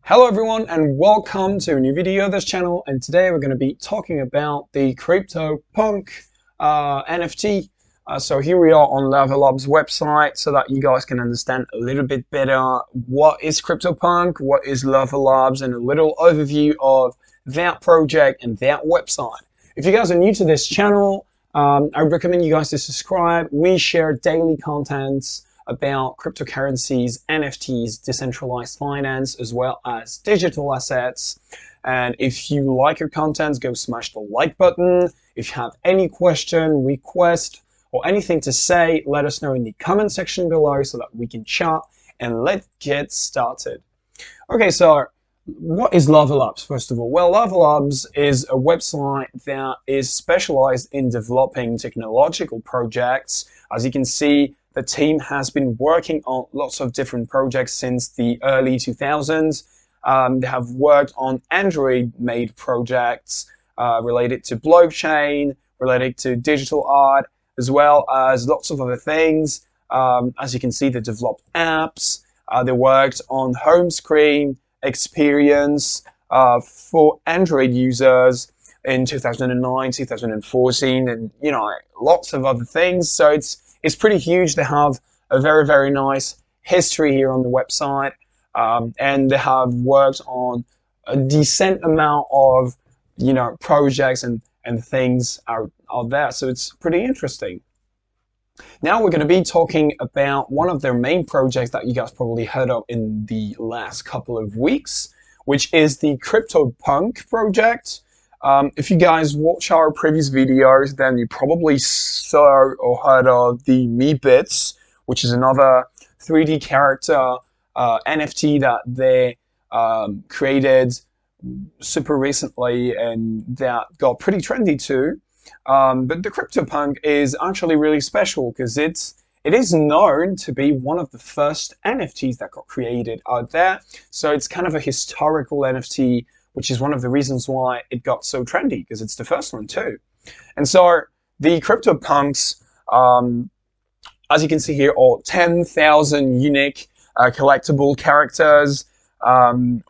Hello everyone and welcome to a new video of this channel, and today we're going to be talking about the CryptoPunk NFT. So here we are on Levelup's website so that you guys can understand a little bit better what is CryptoPunk, what is Levelup's, and a little overview of that project and that website. If you guys are new to this channel, I recommend you guys to subscribe. We share daily contents about cryptocurrencies, NFTs, decentralized finance, as well as digital assets. And if you like our content, go smash the like button. If you have any question, request, or anything to say, let us know in the comment section below so that we can chat, and let's get started. Okay, so what is Levelup's, first of all? Well, Levelup's is a website that is specialized in developing technological projects. As you can see, the team has been working on lots of different projects since the early 2000s. They have worked on Android-made projects related to blockchain, related to digital art, as well as lots of other things. As you can see, they developed apps. They worked on home screen experience for Android users in 2009, 2014, and lots of other things. So it's pretty huge. They have a very nice history here on the website, and they have worked on a decent amount of projects and things out there. So it's pretty interesting. Now we're going to be talking about one of their main projects that you guys probably heard of in the last couple of weeks, which is the CryptoPunk project. If you guys watch our previous videos, then you probably saw or heard of the Me Bits, which is another 3D character NFT that they created super recently and that got pretty trendy too. But the CryptoPunk is actually really special because it is known to be one of the first NFTs that got created out there. So it's kind of a historical NFT, which is one of the reasons why it got so trendy, because it's the first one too. And so the CryptoPunks, as you can see here, are 10,000 unique collectible characters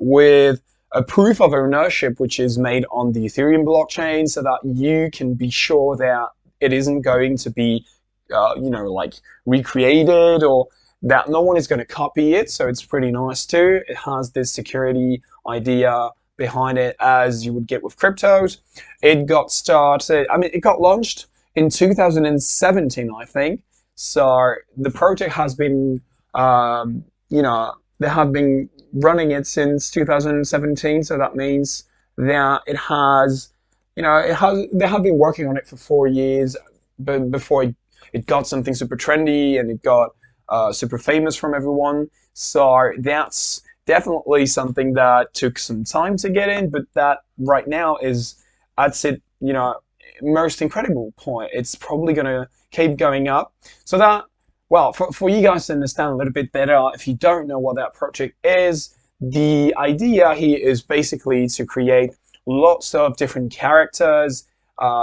with a proof of ownership, which is made on the Ethereum blockchain, so that you can be sure that it isn't going to be, like recreated, or that no one is going to copy it. So it's pretty nice too. It has this security idea behind it, as you would get with cryptos. It got started, it got launched in 2017, I think. So the project has been, they have been running it since 2017. So that means that it has, they have been working on it for 4 years, but before it got something super trendy and it got super famous from everyone. So that's definitely something that took some time to get in, but that right now is, I'd say, most incredible point. It's probably going to keep going up. So that, well, for you guys to understand a little bit better, if you don't know what that project is, the idea here is basically to create lots of different characters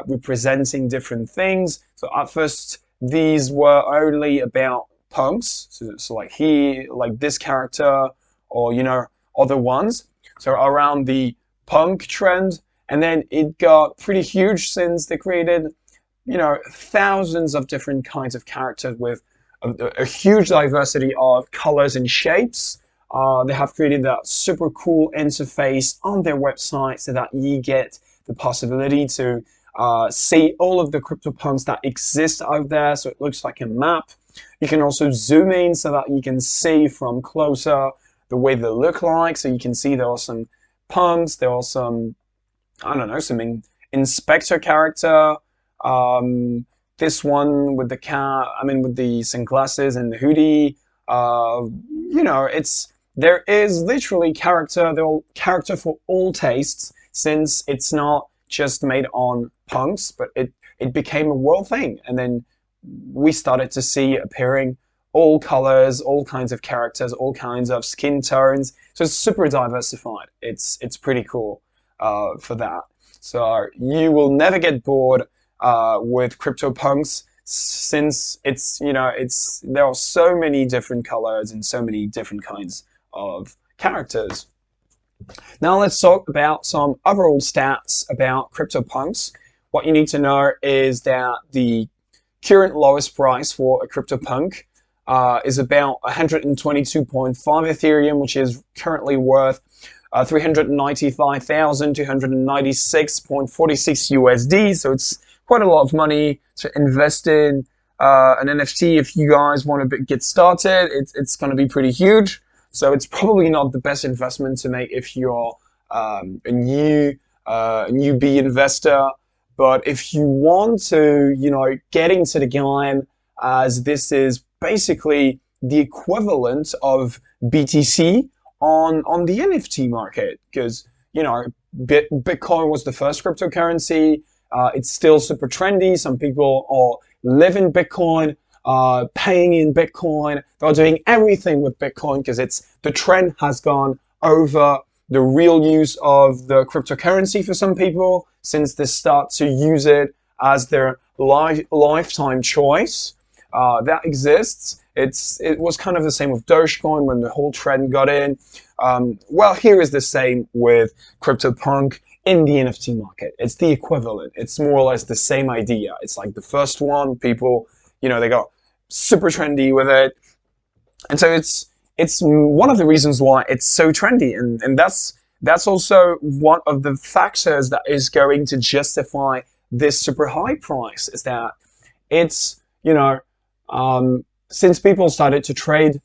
representing different things. So at first, these were only about punks. So like this character, or other ones, so around the punk trend. And then it got pretty huge since they created thousands of different kinds of characters with a huge diversity of colors and shapes. They have created that super cool interface on their website so that you get the possibility to see all of the CryptoPunks that exist out there. So it looks like a map. You can also zoom in so that you can see from closer the way they look like. So you can see there are some punks, there are some, some inspector character. This one with the cat, with the sunglasses and the hoodie. There is literally character for all tastes, since it's not just made on punks, but it became a world thing. And then we started to see appearing all colors, all kinds of characters, all kinds of skin tones. So it's super diversified. It's pretty cool for that. So you will never get bored with CryptoPunks, since there are so many different colors and so many different kinds of characters. Now let's talk about some overall stats about CryptoPunks. What you need to know is that the current lowest price for a CryptoPunk is about 122.5 Ethereum, which is currently worth 395,296.46 USD. So it's quite a lot of money to invest in an NFT. If you guys want to get started, it's going to be pretty huge. So it's probably not the best investment to make if you're a newbie investor. But if you want to, get into the game, as this is basically the equivalent of BTC on the NFT market, because Bitcoin was the first cryptocurrency. It's still super trendy. Some people are living Bitcoin, paying in Bitcoin. They're doing everything with Bitcoin because the trend has gone over the real use of the cryptocurrency for some people since they start to use it as their lifetime choice. That exists. It was kind of the same with Dogecoin when the whole trend got in. Well, here is the same with CryptoPunk in the NFT market. It's the equivalent. It's more or less the same idea. It's like the first one. People, they got super trendy with it, and so it's one of the reasons why it's so trendy, and that's also one of the factors that is going to justify this super high price. Is that it's since people started to trade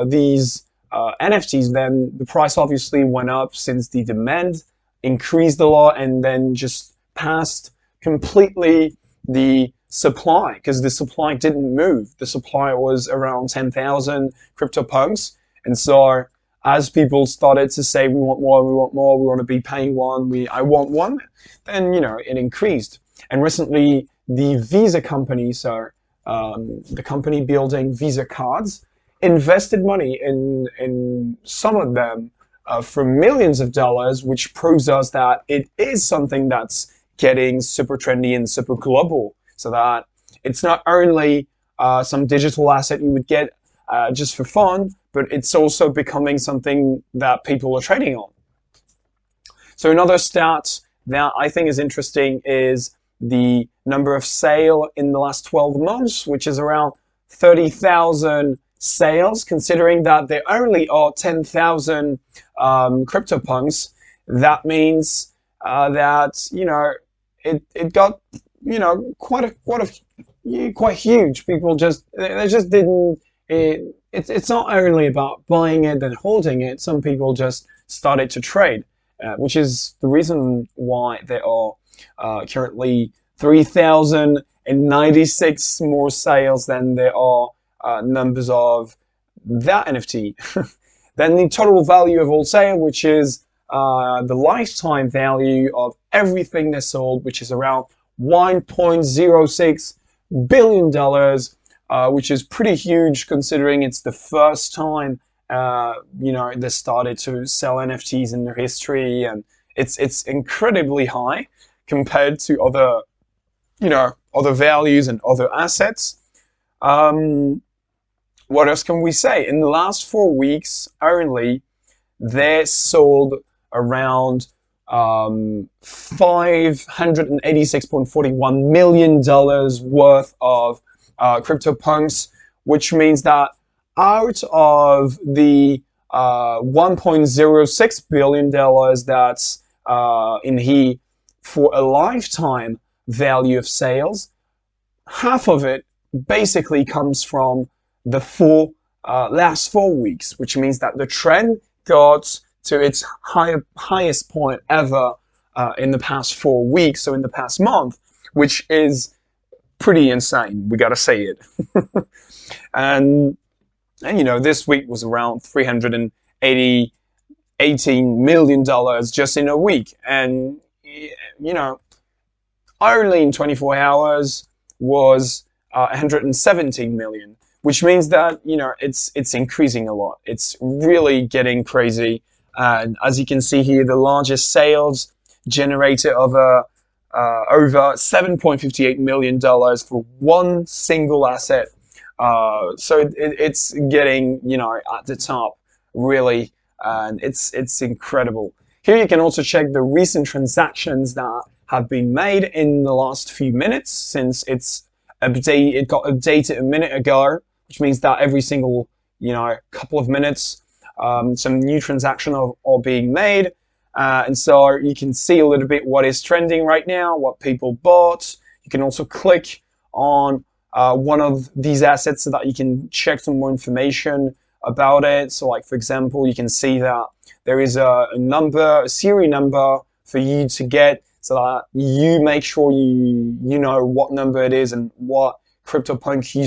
these NFTs, then the price obviously went up since the demand increased a lot and then just passed completely the supply, because the supply didn't move. The supply was around 10,000 CryptoPunks. And so as people started to say, we want more, we want more, we want to be paying one, I want one, then, it increased. And recently, the Visa company, so the company building Visa cards, invested money in some of them for millions of dollars, which proves us that it is something that's getting super trendy and super global. So that it's not only some digital asset you would get just for fun, but it's also becoming something that people are trading on. So another stat that I think is interesting is the number of sales in the last 12 months, which is around 30,000 sales, considering that there only are 10,000 CryptoPunks. That means that, it got, quite huge. People they just didn't, it's not only about buying it and holding it. Some people just started to trade, which is the reason why there are currently 3,096 more sales than there are numbers of that NFT. Then the total value of all sale, which is the lifetime value of everything they sold, which is around $1.06 billion, which is pretty huge considering it's the first time they started to sell NFTs in their history, and it's incredibly high compared to other values and other assets. What else can we say? In the last 4 weeks only, they sold around $586.41 million worth of CryptoPunks, which means that out of the $1.06 billion that's in here for a lifetime value of sales, half of it basically comes from the last 4 weeks, which means that the trend got to its highest point ever in the past 4 weeks, so in the past month, which is pretty insane. We gotta say it. and this week was around $318 million just in a week, and only in 24 hours was 117 million, which means that it's increasing a lot. It's really getting crazy. And as you can see here, the largest sales generated over $7.58 million for one single asset. So it's getting at the top really and it's incredible. Here you can also check the recent transactions that have been made in the last few minutes, since it got updated a minute ago, which means that every single couple of minutes some new transactions are being made. And so you can see a little bit what is trending right now, what people bought. You can also click on one of these assets so that you can check some more information about it. So like, for example, you can see that there is a serial number for you to get, so that you make sure you know what number it is and what CryptoPunk you're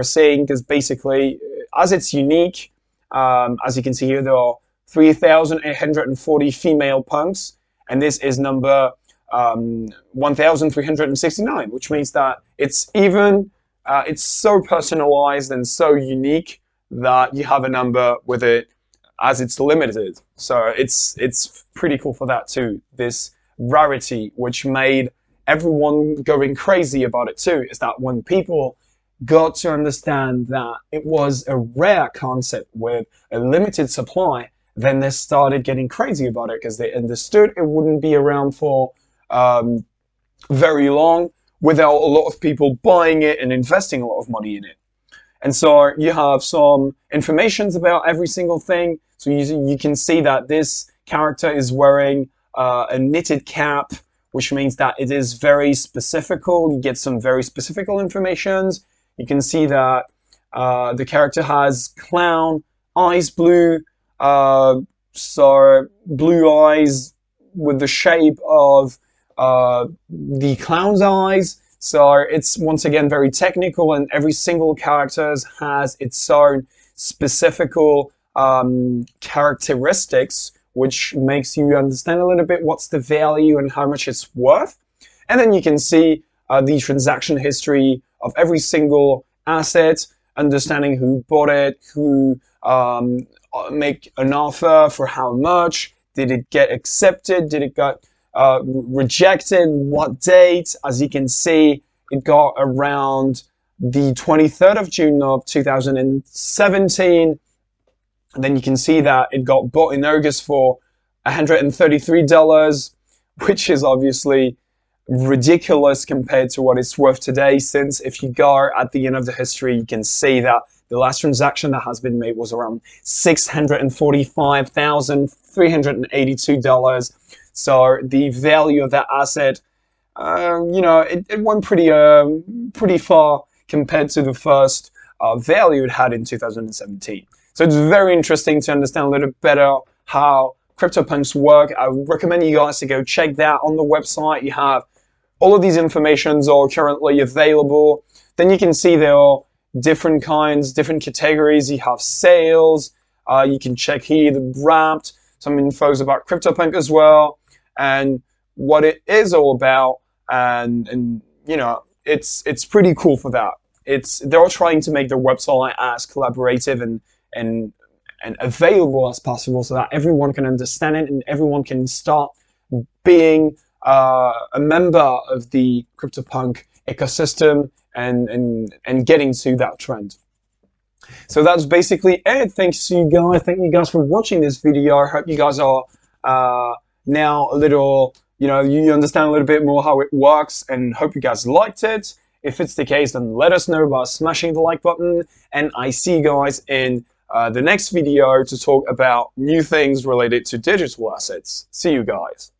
seeing, because basically, as it's unique, as you can see here, there are 3,840 female punks, and this is number 1,369, which means that it's so personalized and so unique that you have a number with it as it's limited. So it's pretty cool for that too. This rarity, which made everyone going crazy about it too, is that when people got to understand that it was a rare concept with a limited supply, then they started getting crazy about it, because they understood it wouldn't be around for very long without a lot of people buying it and investing a lot of money in it. And so you have some information about every single thing. So you can see that this character is wearing a knitted cap, which means that it is very specific. You get some very specific information. You can see that the character has clown eyes blue, so blue eyes with the shape of the clown's eyes. So it's once again very technical, and every single character has its own specific characteristics, which makes you understand a little bit what's the value and how much it's worth. And then you can see the transaction history of every single asset, understanding who bought it, who make an offer for how much, did it get accepted, did it get rejected, what date. As you can see, it got around the 23rd of June of 2017. And then you can see that it got bought in August for $133, which is obviously ridiculous compared to what it's worth today, since if you go at the end of the history, you can see that the last transaction that has been made was around $645,382. So the value of that asset, it went pretty far compared to the first value it had in 2017. So it's very interesting to understand a little better how CryptoPunks work. I would recommend you guys to go check that on the website. You have all of these informations are currently available. Then you can see there are different kinds, different categories. You have sales. You can check here the wrapped, some infos about CryptoPunk as well, and what it is all about. And it's pretty cool for that. They're trying to make their website as collaborative and available as possible, so that everyone can understand it and everyone can start being a member of the CryptoPunk ecosystem and getting to that trend. So that's basically it. Thanks to you guys. Thank you guys for watching this video. I hope you guys are now a little, you understand a little bit more how it works, and hope you guys liked it. If it's the case, then let us know by smashing the like button, and I see you guys in the next video to talk about new things related to digital assets. See you guys.